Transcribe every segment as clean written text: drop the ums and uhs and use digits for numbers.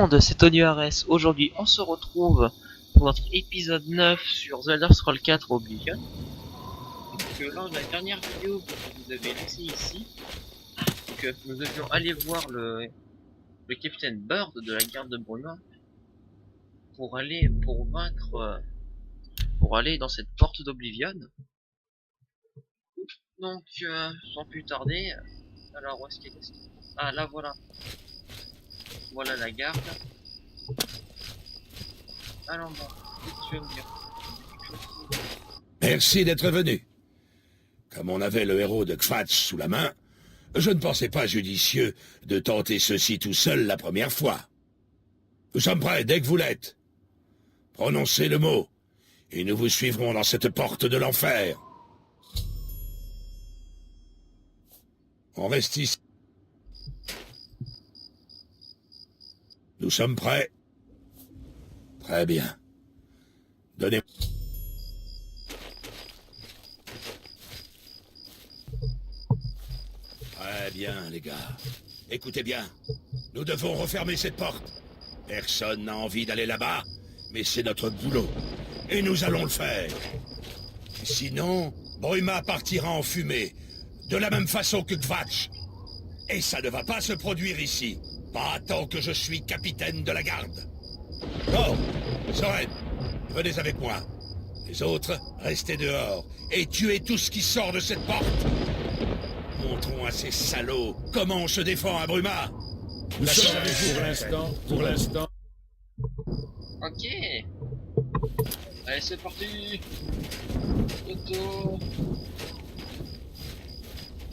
monde, c'est Tony Ares. Aujourd'hui, on se retrouve pour notre épisode 9 sur The Elder Scrolls 4 Oblivion. Donc lors de la dernière vidéo que je vous avez laissée ici, que nous devions aller voir le capitaine Bird de la garde de Bruma pour aller dans cette porte d'Oblivion. Donc sans plus tarder, alors où est-ce qu'elle est? Ah là voilà. Voilà la garde. Alors bon, qu'est-ce que tu veux me dire? Merci d'être venu. Comme on avait le héros de Kvatch sous la main, je ne pensais pas judicieux de tenter ceci tout seul la première fois. Nous sommes prêts dès que vous l'êtes. Prononcez le mot, et nous vous suivrons dans cette porte de l'enfer. On reste ici. Nous sommes prêts. Très bien. Donnez... Très bien, les gars. Écoutez bien. Nous devons refermer cette porte. Personne n'a envie d'aller là-bas, mais c'est notre boulot. Et nous allons le faire. Sinon, Bruma partira en fumée, de la même façon que Kvatch. Et ça ne va pas se produire ici. Pas tant que je suis capitaine de la garde. Bon, Soren, venez avec moi. Les autres, restez dehors et tuez tout ce qui sort de cette porte. Montrons à ces salauds comment on se défend à Bruma. Pour l'instant. Ok. Allez, c'est parti. Toto.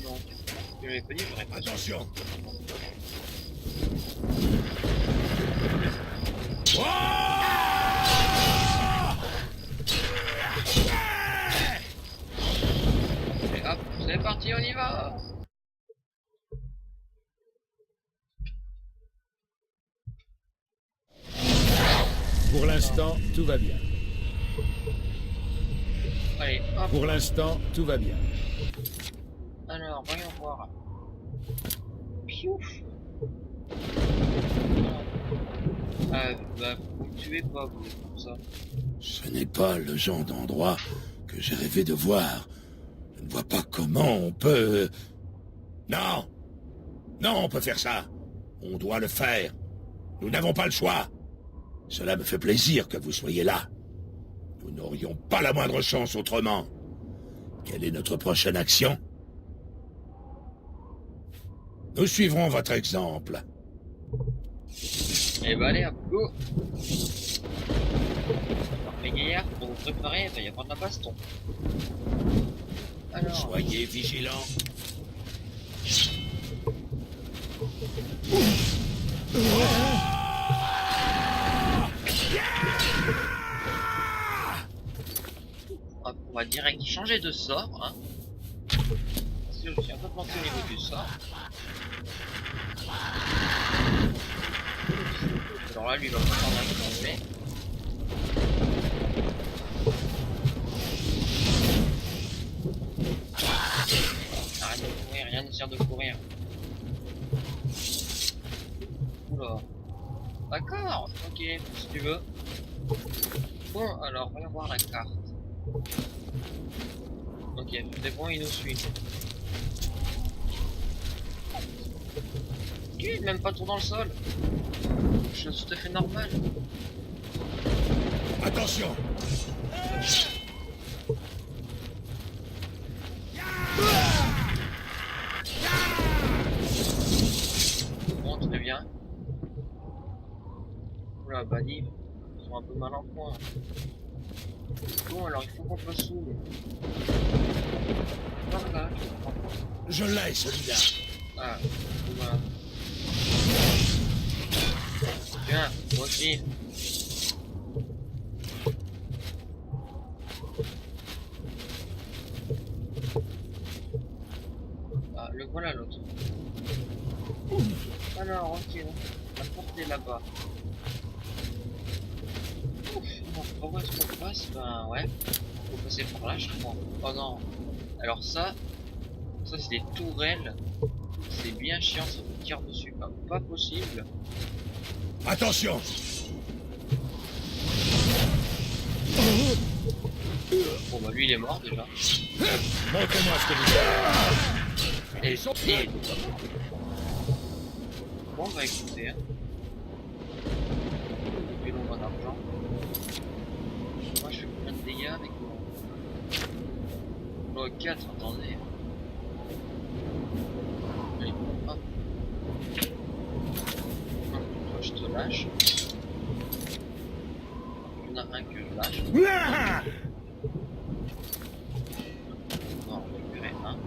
Non. Je l'avais pas dit, j'aurais pas. Attention. Et hop, c'est parti, on y va. Pour l'instant, tout va bien. Allez, hop. Pour l'instant, tout va bien. Alors, voyons voir. Piouf. Bah, vous me tuez pas, vous, comme ça. Ce n'est pas le genre d'endroit que j'ai rêvé de voir. Je ne vois pas comment on peut... Non! Non, on peut faire ça. On doit le faire. Nous n'avons pas le choix. Cela me fait plaisir que vous soyez là. Nous n'aurions pas la moindre chance autrement. Quelle est notre prochaine action? Nous suivrons votre exemple. Et bah allez, hop, go. Alors, les gaillards, pour vous préparer, il va y avoir de la baston. Alors... Soyez vigilants. Hop, on va direct changer de sort, hein. Parce que je suis un peu planté au niveau du sort. Alors là, lui, il va pas prendre un mais... Arrête de courir, rien ne sert de courir. Oula. D'accord, ok, si tu veux. Bon, alors, voyons voir la carte. Ok, c'est bon, il nous suit. Il est même pas tout dans le sol. Chose tout à fait normale. Attention! Bon, très bien. Oula, bah ils sont un peu mal en point. Bon, alors il faut qu'on le saoule. Voilà, je comprends pas. Je l'ai, celui-là. Ah, voilà. Tiens, moi aussi. Ah, le voilà l'autre. Alors, ok, la porte est là-bas. Ouf, bon, où est-ce qu'on passe? Ben ouais, faut passer par là, je crois. Oh non. Alors ça c'est des tourelles. C'est bien chiant, ça vous tire dessus comme pas possible. Attention! Bon bah lui il est mort déjà. Montrez-moi ce que vous avez. Et bon bah écoutez, hein. Depuis longtemps d'argent. Moi je fais plein de dégâts avec moi. Oh 4, attendez. Allez, hop. Hop, toi je te lâche. Il y en a un que je lâche. On va en récupérer un.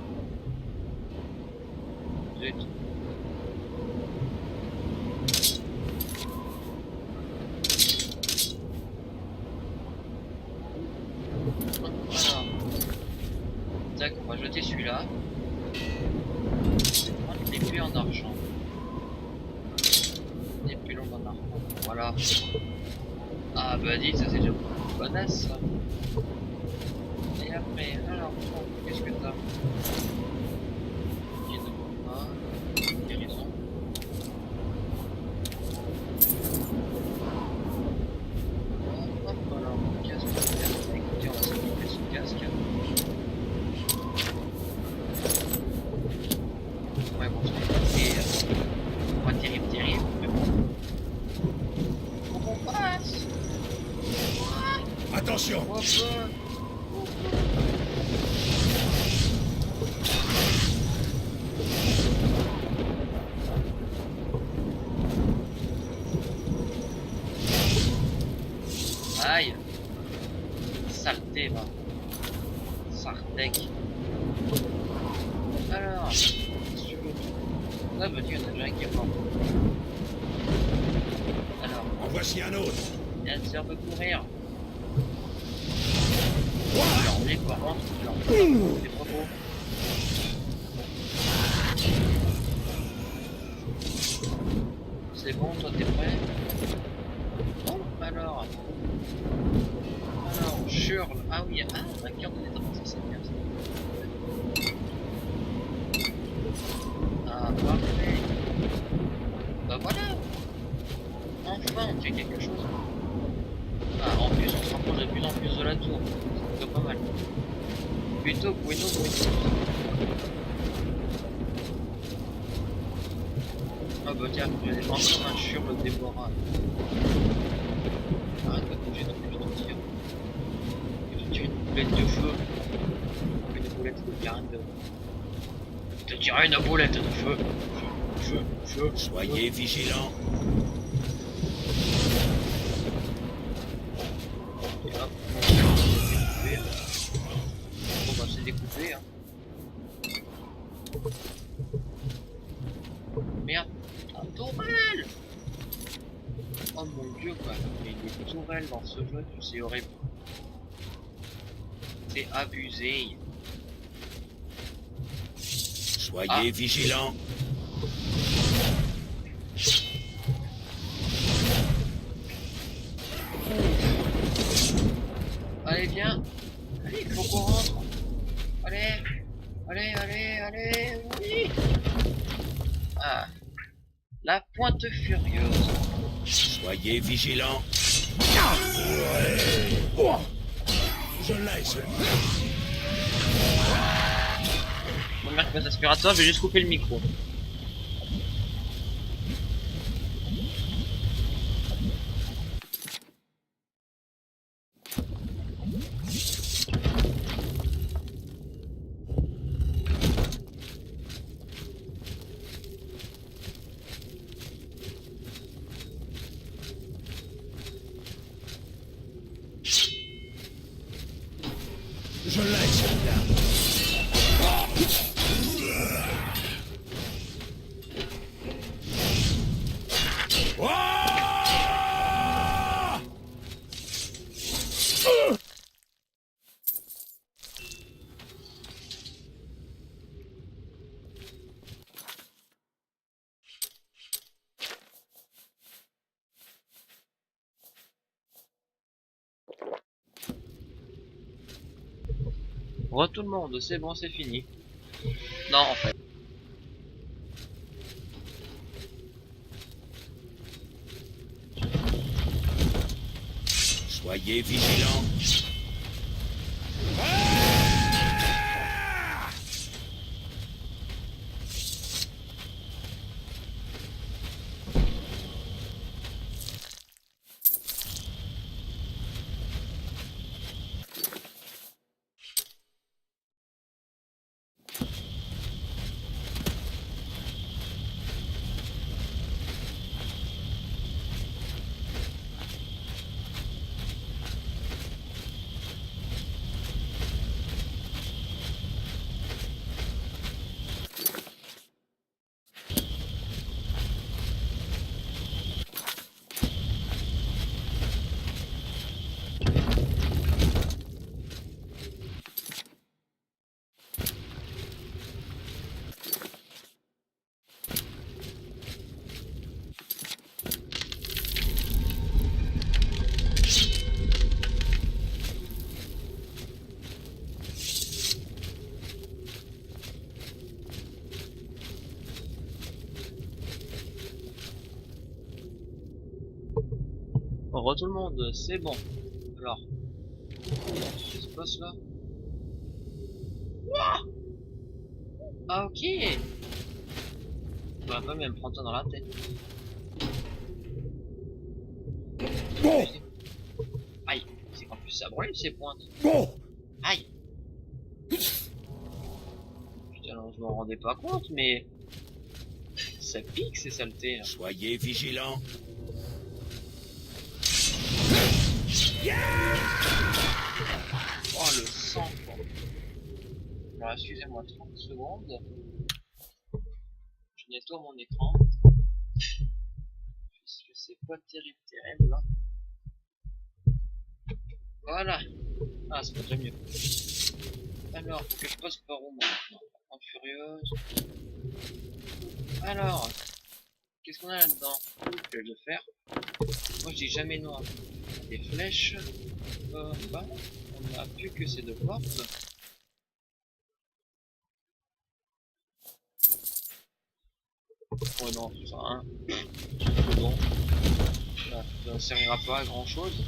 Zut. Voilà. Tac, on va jeter celui-là. Prendre une épée en argent. Une épée longue en argent. Voilà. Ah bah dis, ça c'est déjà bonasse ça. Et après, alors, qu'est-ce que t'as? Qui ne pas. Guérison. Hop, alors, casque. Écoutez, on va s'équiper ce casque. Ouais, bon, c'est pas terrible, mais bon. Faut qu'on passe. Attention! Hop, aïe. Saleté, va. Sartec. Alors, qu'est-ce que tu veux? Ah bah tiens, il y en a déjà un qui est mort. Alors, En voici un autre! il y a une sœur de courir. Alors, on est par contre, c'est pas beau. C'est bon, toi t'es prêt? Bon, alors, Shirl, ah oui, ah, la carte de l'état, ça c'est bien ça. Ah, parfait. Bah voilà. Enfin, on fait quelque chose. Ah, en plus, on se rapproche de plus en plus de la tour. C'est plutôt pas mal. Plutôt bueno. Ah bah tiens, j'ai encore un Shirl Déborah. Arrête de bouger, je te tire. Je te tire une boulette de feu. Une boulette de garde. Je te tire une boulette de feu. Feu. Soyez vigilants! Et hop, c'est découpé. Bon bah c'est découpé hein. Merde, un tourelle. Oh mon dieu quoi, il y a des tourelles dans ce jeu, c'est horrible. C'est abusé. Soyez vigilants! Allez viens. Allez, il faut qu'on rentre. Allez, oui. Ah, la pointe furieuse. Soyez vigilants! Je l'ai, celui-là! Mon mec passe aspirateur, je vais juste couper le micro. Je l'ai, celui-là! Re tout le monde, c'est bon, c'est fini. Non, en fait. Soyez vigilants. Bon, re tout le monde, c'est bon. Alors, qu'est-ce qui se passe là? Ah ok. On va pas même prendre ça dans la tête. Bon, Aïe, c'est qu'en plus ça brûle ces pointes. bon. Aïe. Putain, non, je m'en rendais pas compte, mais ça pique ces saletés là. Soyez vigilants. Oh le sang quoi. Alors excusez-moi 30 secondes. Je nettoie mon écran. Puisque c'est pas terrible là. Voilà. Ah c'est déjà mieux. Alors, faut que je passe par où maintenant? En furieuse. Alors, qu'est-ce qu'on a là-dedans? Que je vais faire. Moi je dis jamais noir. Des flèches. Bah, on a plus que ces deux portes. Oh non, ça hein. Bon. Là, ça ne servira pas à grand chose.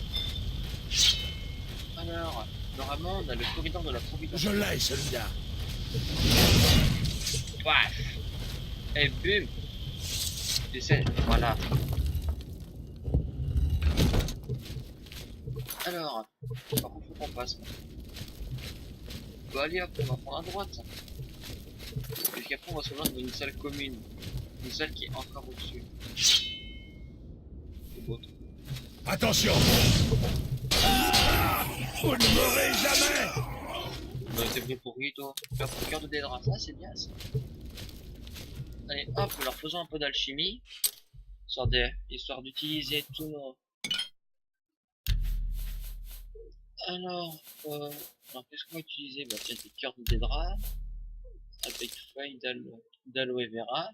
Alors, normalement on a le corridor de la providence. Je l'ai, celui-là. Paf. Et bum. J'essaie. Voilà. Alors, par contre faut qu'on passe. Bah allez hop, on va prendre à droite. Puisqu'après on va se rejoindre dans une salle commune. Une salle qui est encore au-dessus. C'est beau. Attention. Vous ne mourrez jamais. T'es venu pour qui toi? Faire pour le cœur de Dédra, ça c'est bien ça. Allez hop, alors faisons un peu d'alchimie. Histoire d'utiliser tous nos... Alors qu'est-ce qu'on va utiliser? Bah tiens, des cœurs de Dédra. Avec feuilles d'aloe vera.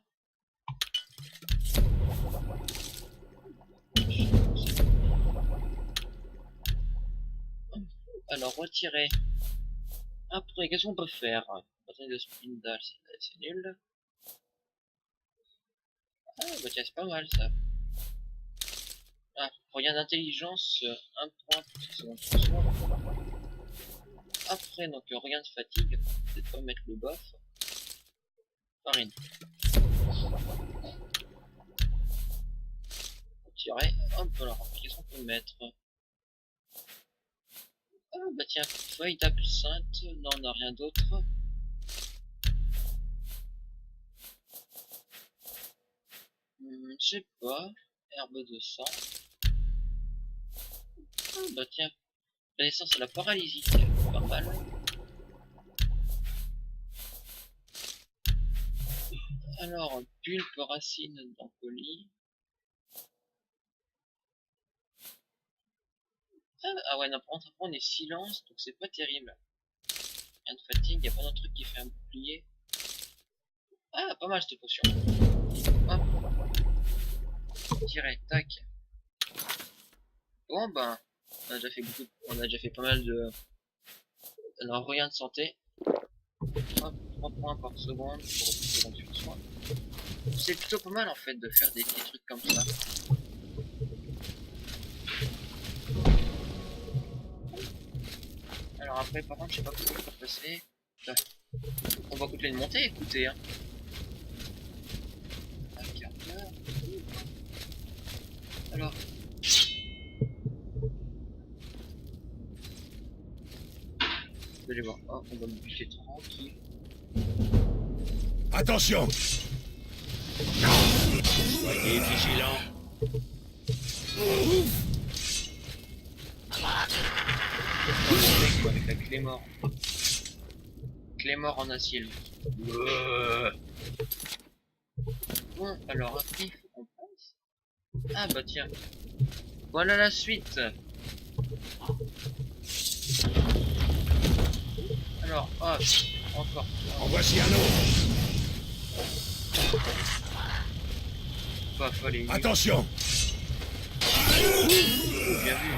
Alors retirer. Après, qu'est-ce qu'on peut faire? Bataille de Spindal, c'est nul. Ah bah tiens, c'est pas mal ça. Ah, rien d'intelligence, 1 point pour ce second. Après, donc rien de fatigue, peut-être pas mettre le buff. Farine. Retirer. Hop, alors, qu'est-ce qu'on peut mettre? Ah bah tiens, feuille d'absinthe, non on n'a rien d'autre. Je sais pas, herbe de sang. Ah bah tiens, la naissance à la paralysie, pas mal. Alors, pulpe racine d'Ancoli. Ah ouais, non, par contre, après on est silence, donc c'est pas terrible. Rien de fatigue, y'a pas d'autre truc qui fait un bouclier. Ah, pas mal cette potion. Hop. Tirer, tac. Bon ben, on a déjà fait pas mal de... Alors rien de santé. Hop, 3 points par seconde pour repousser dans soin. C'est plutôt pas mal en fait de faire des petits trucs comme ça. Alors après, par contre, je sais pas comment je peux passer. Là. On va continuer de monter, écoutez. Hein. Un quart d'heure. Alors. Vous allez voir. Oh, on va me bûcher tranquille. Attention! Soyez vigilants. Avec la clé mort. Clé mort en acier. Bon, alors après, il faut qu'on passe. Ah bah tiens. Voilà la suite. Alors, hop, encore. En voici un autre. Pas fallait. Attention! Bien vu.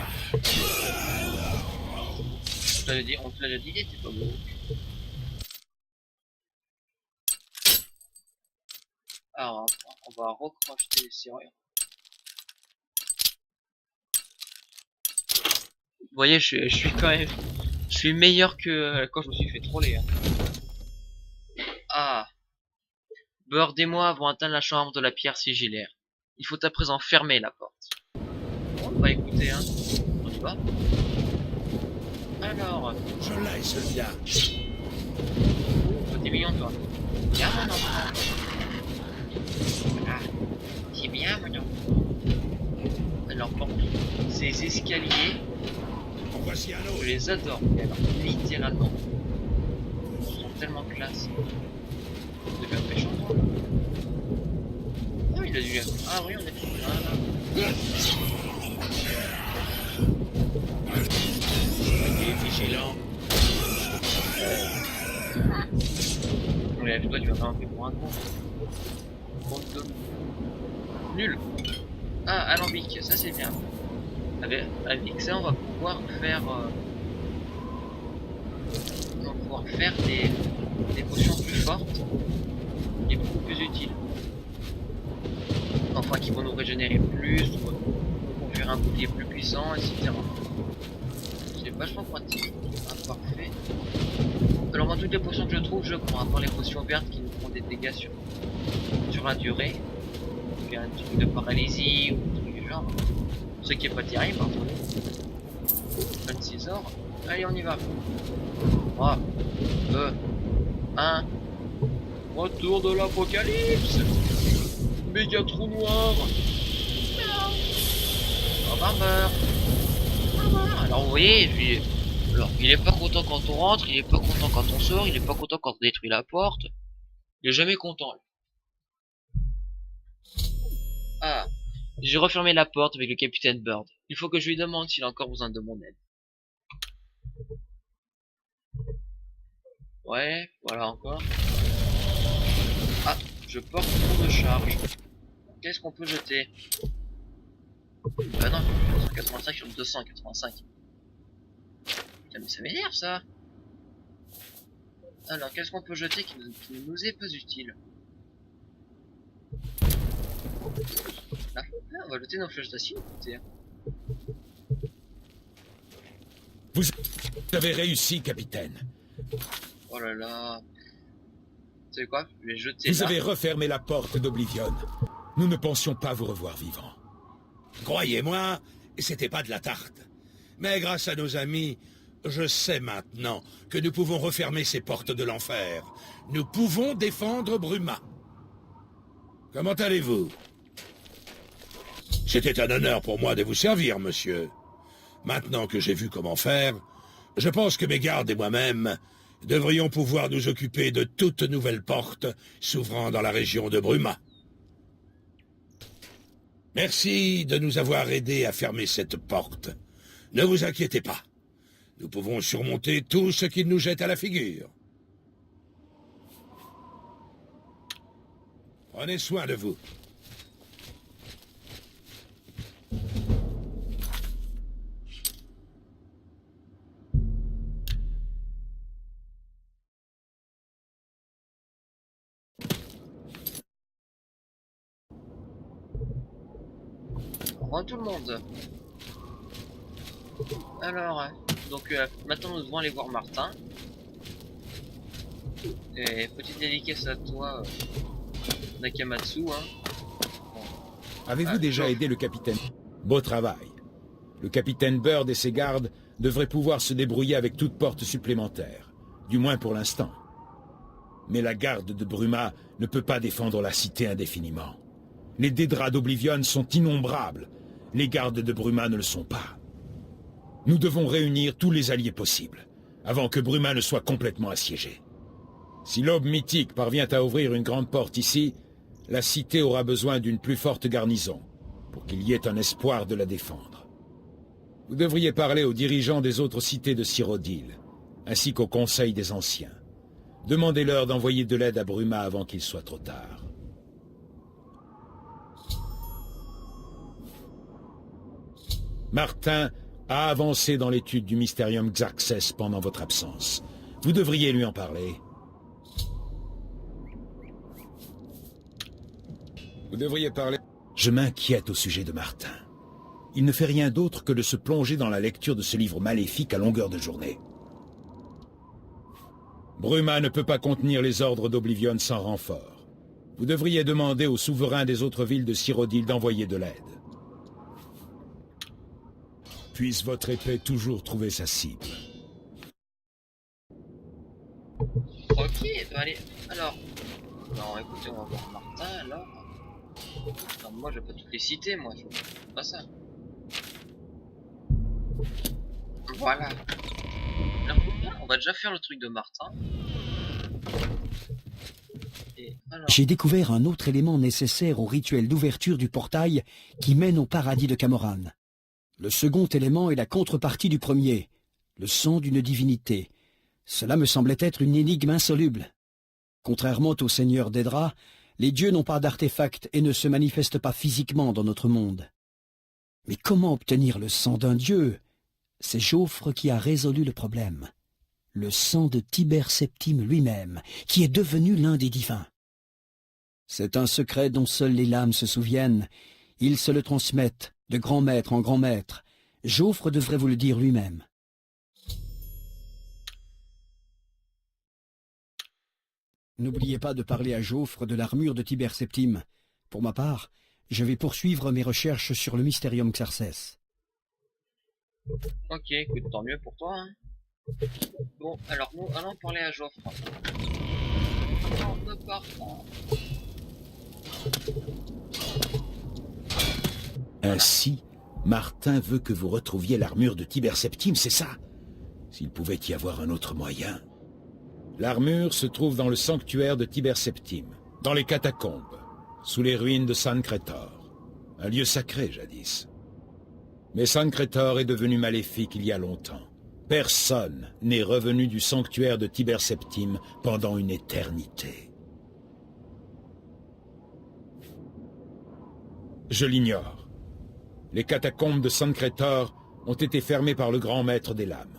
On te l'a dit, il était pas beau. Alors, on va recrocheter les serrures. Vous voyez, je suis quand même... Je suis meilleur que quand je me suis fait troller. Hein. Ah. Bird et moi avons atteint la chambre de la pierre sigillaire. Il faut à présent fermer la porte. Bon, bah écoutez, hein. On y va. Alors... Je l'ai, celui-là. Toi, t'es mignon, toi. Bien, mon enfant. Ah. C'est bien, mon enfant. Alors, bon, ces escaliers... En voici un autre. Je les adore, mais alors, littéralement. Ils sont tellement classe. C'est bien méchant, toi. Ah, il a dû... Ah oui, on est plus là. Soyez vigilants. Ouais, toi, tu vas pas un peu pour un con. Nul. Ah, alambic, ça c'est bien. Avec ça, on va pouvoir faire... on va pouvoir faire des potions plus fortes et beaucoup plus utiles. Enfin, qui vont nous régénérer plus, ou faire un bouclier plus puissant, etc. C'est vachement pratique. Ah, parfait. Alors, moi, toutes les potions que je trouve, je prends, à part les potions vertes qui nous font des dégâts sur la durée. Donc, un truc de paralysie ou un truc du genre. Ce qui est pas terrible, hein, 26 heures. Allez, on y va. 3, 2, 1. Retour de l'apocalypse. Méga trou noir. Oh, Barber. Alors vous voyez, alors, il est pas content quand on rentre, il est pas content quand on sort, il est pas content quand on détruit la porte. Il est jamais content. Lui. Ah, j'ai refermé la porte avec le capitaine Bird. Il faut que je lui demande s'il a encore besoin de mon aide. Ouais, voilà encore. Ah, je porte trop de charge. Qu'est-ce qu'on peut jeter? Bah non, 185 sur 285. Putain, mais ça m'énerve ça. Alors, qu'est-ce qu'on peut jeter qui nous est pas utile? Là, on va jeter nos flèches d'acier, écoutez. Vous avez réussi, capitaine. Oh là là. Vous savez quoi? Je vais jeter Vous là. avez refermé la porte d'Oblivion. Nous ne pensions pas vous revoir vivant. Croyez-moi, c'était pas de la tarte. Mais grâce à nos amis, je sais maintenant que nous pouvons refermer ces portes de l'enfer. Nous pouvons défendre Bruma. Comment allez-vous? C'était un honneur pour moi de vous servir, monsieur. Maintenant que j'ai vu comment faire, je pense que mes gardes et moi-même devrions pouvoir nous occuper de toute nouvelle porte s'ouvrant dans la région de Bruma. Merci de nous avoir aidés à fermer cette porte. Ne vous inquiétez pas. Nous pouvons surmonter tout ce qui nous jette à la figure. Prenez soin de vous. Au revoir tout le monde. Alors, Donc maintenant nous devons aller voir Martin. Et petite dédicace à toi, Nakamatsu. Hein. Avez-vous déjà aidé le capitaine? Beau travail. Le capitaine Bird et ses gardes devraient pouvoir se débrouiller avec toute porte supplémentaire. Du moins pour l'instant. Mais la garde de Bruma ne peut pas défendre la cité indéfiniment. Les Dédras d'Oblivion sont innombrables. Les gardes de Bruma ne le sont pas. Nous devons réunir tous les alliés possibles, avant que Bruma ne soit complètement assiégée. Si l'aube mythique parvient à ouvrir une grande porte ici, la cité aura besoin d'une plus forte garnison, pour qu'il y ait un espoir de la défendre. Vous devriez parler aux dirigeants des autres cités de Cyrodiil, ainsi qu'au Conseil des Anciens. Demandez-leur d'envoyer de l'aide à Bruma avant qu'il soit trop tard. Martin a avancé dans l'étude du Mystérium Xarxes pendant votre absence. Vous devriez lui en parler. Vous devriez parler... Je m'inquiète au sujet de Martin. Il ne fait rien d'autre que de se plonger dans la lecture de ce livre maléfique à longueur de journée. Bruma ne peut pas contenir les ordres d'Oblivion sans renfort. Vous devriez demander aux souverains des autres villes de Cyrodiil d'envoyer de l'aide. Puisse votre épée toujours trouver sa cible. Ok, bah allez, alors... Non, écoutez, on va voir Martin, alors... Non, moi je vais pas toutes les citer, moi, je fais pas ça. Voilà. Alors, on va déjà faire le truc de Martin. Et alors... J'ai découvert un autre élément nécessaire au rituel d'ouverture du portail qui mène au paradis de Camoran. Le second élément est la contrepartie du premier, le sang d'une divinité. Cela me semblait être une énigme insoluble. Contrairement au seigneur Dédra, les dieux n'ont pas d'artefacts et ne se manifestent pas physiquement dans notre monde. Mais comment obtenir le sang d'un dieu? C'est Jaufre qui a résolu le problème. Le sang de Tibère Septime lui-même, qui est devenu l'un des divins. C'est un secret dont seuls les lames se souviennent. Ils se le transmettent, de grand maître en grand maître. Jaufre devrait vous le dire lui-même. N'oubliez pas de parler à Jaufre de l'armure de Tibère Septime. Pour ma part, je vais poursuivre mes recherches sur le Mystérium Xarxes. Ok, écoute, tant mieux pour toi. Hein. Bon, alors nous allons parler à Joffre. On ne part pas. Ainsi, Martin veut que vous retrouviez l'armure de Tibère Septime, c'est ça? S'il pouvait y avoir un autre moyen. L'armure se trouve dans le sanctuaire de Tibère Septime, dans les catacombes, sous les ruines de San Crétor. Un lieu sacré, jadis. Mais San Crétor est devenu maléfique il y a longtemps. Personne n'est revenu du sanctuaire de Tibère Septime pendant une éternité. Je l'ignore. Les catacombes de San Crétor ont été fermées par le grand maître des lames.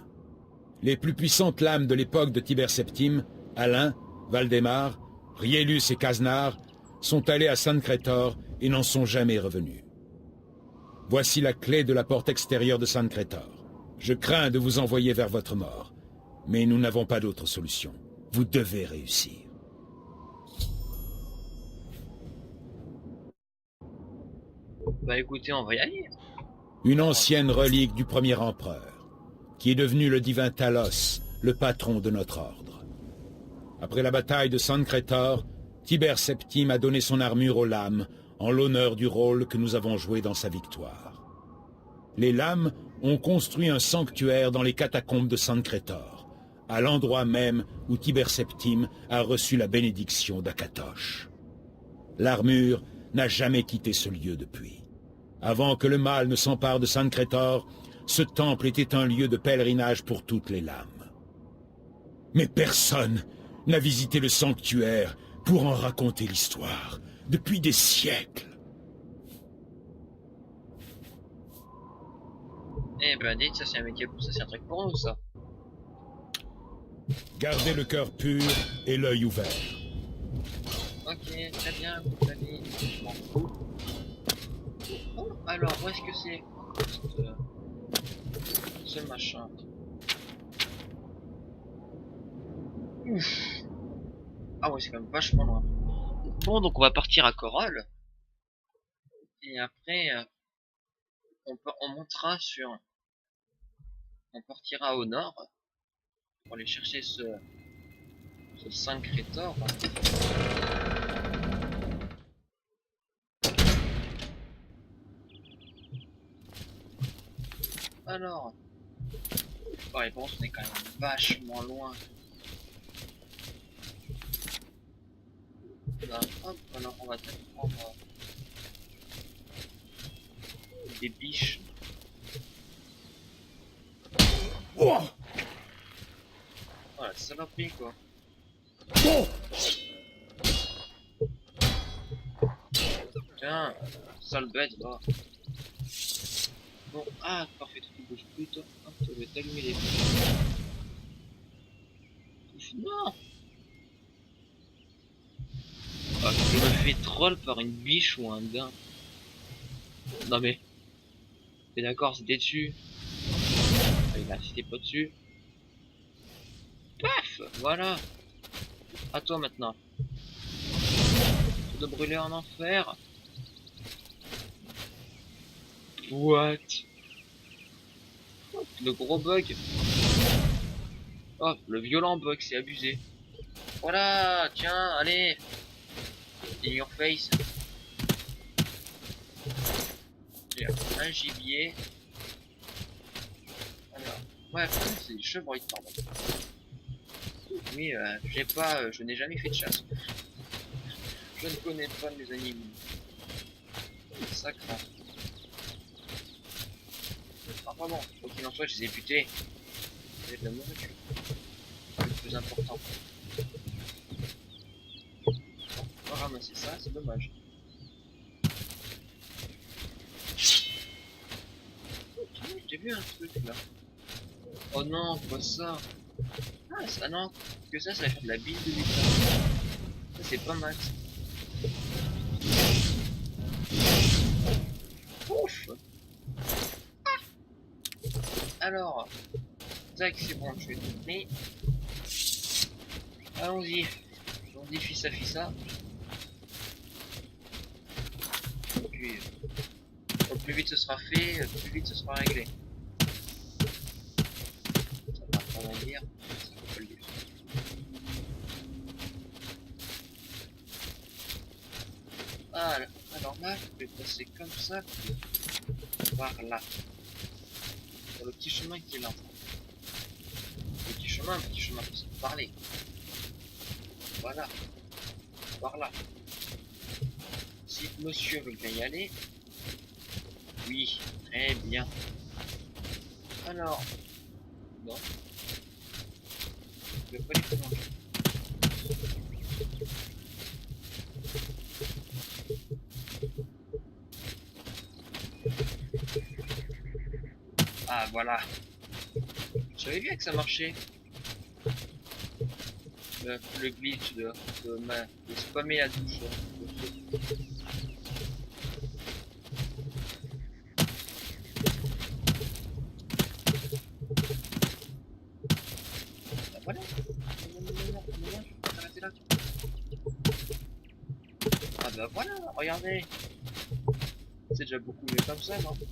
Les plus puissantes lames de l'époque de Tibère Septime, Alain, Valdemar, Rielus et Kaznar, sont allés à San Crétor et n'en sont jamais revenus. Voici la clé de la porte extérieure de San Crétor. Je crains de vous envoyer vers votre mort, mais nous n'avons pas d'autre solution. Vous devez réussir. Bah écoutez, on va y aller. Une ancienne relique du premier empereur, qui est devenu le divin Talos, le patron de notre ordre. Après la bataille de San Crétor, Tibère Septime a donné son armure aux lames, en l'honneur du rôle que nous avons joué dans sa victoire. Les lames ont construit un sanctuaire dans les catacombes de San Crétor, à l'endroit même où Tibère Septime a reçu la bénédiction d'Akatosh. L'armure n'a jamais quitté ce lieu depuis. Avant que le mal ne s'empare de San Crétor, ce temple était un lieu de pèlerinage pour toutes les lames. Mais personne n'a visité le sanctuaire pour en raconter l'histoire depuis des siècles. Eh ben dites, ça c'est un métier pour ça, c'est un truc pour nous ça. Gardez le cœur pur et l'œil ouvert. Ok, très bien, compagnie. Je m'en fous. Oh, alors, où est-ce que c'est ce machin? Ouf. Ah ouais, c'est quand même vachement loin. Bon, donc on va partir à Corolle. Et après, on montera sur... On partira au nord pour aller chercher ce 5 Rétor. Alors, ouais, bon, on est quand même vachement loin. Là, hop, alors on va peut-être prendre des biches. Oh. Voilà, saloperie quoi. Oh. Tiens, sale bête, va. Bon, ah, parfait, tu bouges plus, toi. Hop, tu vas t'allumer les biches. Non! Ah, je me fais troll par une biche ou un daim. Non mais, t'es d'accord, c'était dessus. Et là, c'était pas dessus. Paf! Voilà! À toi maintenant. De brûler en enfer. What? Le gros bug. Oh, le violent bug, c'est abusé. Voilà, tiens, allez. In your face. J'ai un gibier. Alors, ouais, c'est des chevreuils, pardon. Oui, je n'ai jamais fait de chasse. Je ne connais pas mes animaux. Sacré. Enfin bon, quoi qu'il en soit, je les ai butés. J'ai de la nourriture. Le plus important. On va ramasser ça, c'est dommage. J'ai vu un truc là. Oh non, pas ça. Ah, ça non. Que ça fait de la bille de lutin. Ça, c'est pas mal. Ouf. Alors, tac, c'est bon, je vais tourner. Allons-y. Allons-y, fissa. Et puis, au plus vite ce sera fait, plus vite ce sera réglé. Ça va pas mal dire, ça va pas le dire. Ah, alors là, je vais passer comme ça, par là. Sur le petit chemin qui est là. Petit chemin pour se parler. Voilà. Par là. Si monsieur veut bien y aller. Oui, très bien. Alors. Non. Je vais pas les prolonger. Ah voilà. J'avais vu que ça marchait. Le glitch de spammer la touche. Ah, voilà. Non, je vais pas t'arrêter là. Ah bah voilà, regardez. C'est déjà beaucoup mieux comme ça, non? Vous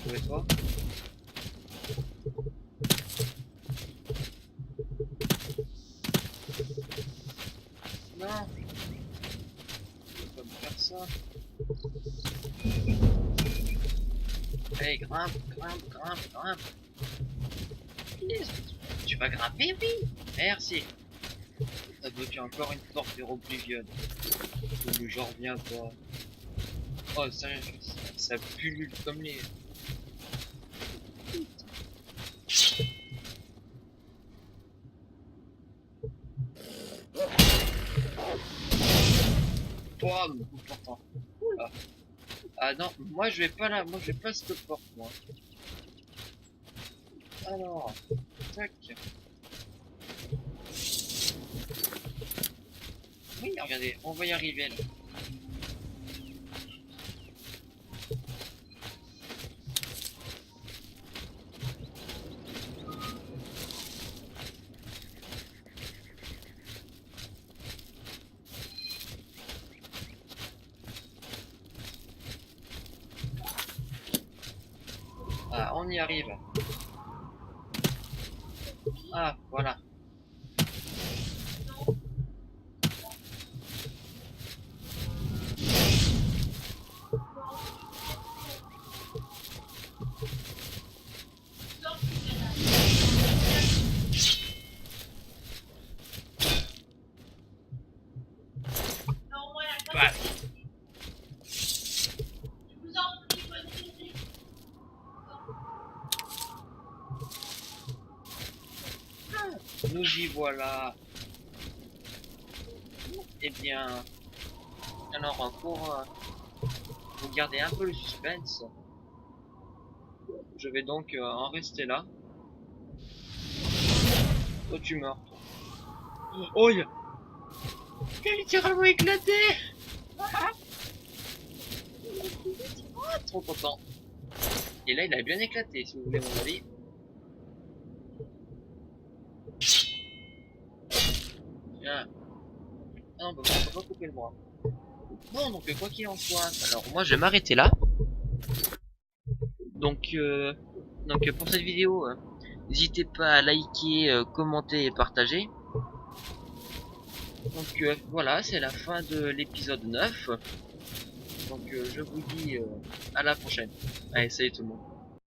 trouvez pas? Non, je peux pas me faire ça. Allez, grimpe. Yes. Tu vas grimper, oui. Merci. Ça bloque encore une porte vers Oblivion. J'en reviens pas. Oh, sérieux, ça pullule comme les... Oh, mon coup portant. Oula. Ah non, moi je vais pas là, moi je vais pas cette porte, moi. Alors, tac. Oui, regardez, on va y arriver là. Ah, on y arrive. Ah, voilà. Bah, nous y voilà. Eh bien, alors pour vous garder un peu le suspense, je vais donc en rester là. Toi tu meurs. Oh, il a littéralement éclaté. Ah, trop content. Et là il a bien éclaté si vous voulez mon avis. Tiens. Ah non, bah, on peut pas couper le bras. Bon, donc quoi qu'il en soit, alors moi je vais m'arrêter là. Donc pour cette vidéo, n'hésitez pas à liker, commenter et partager. Donc voilà, c'est la fin de l'épisode 9. Donc je vous dis à la prochaine. Allez, salut tout le monde.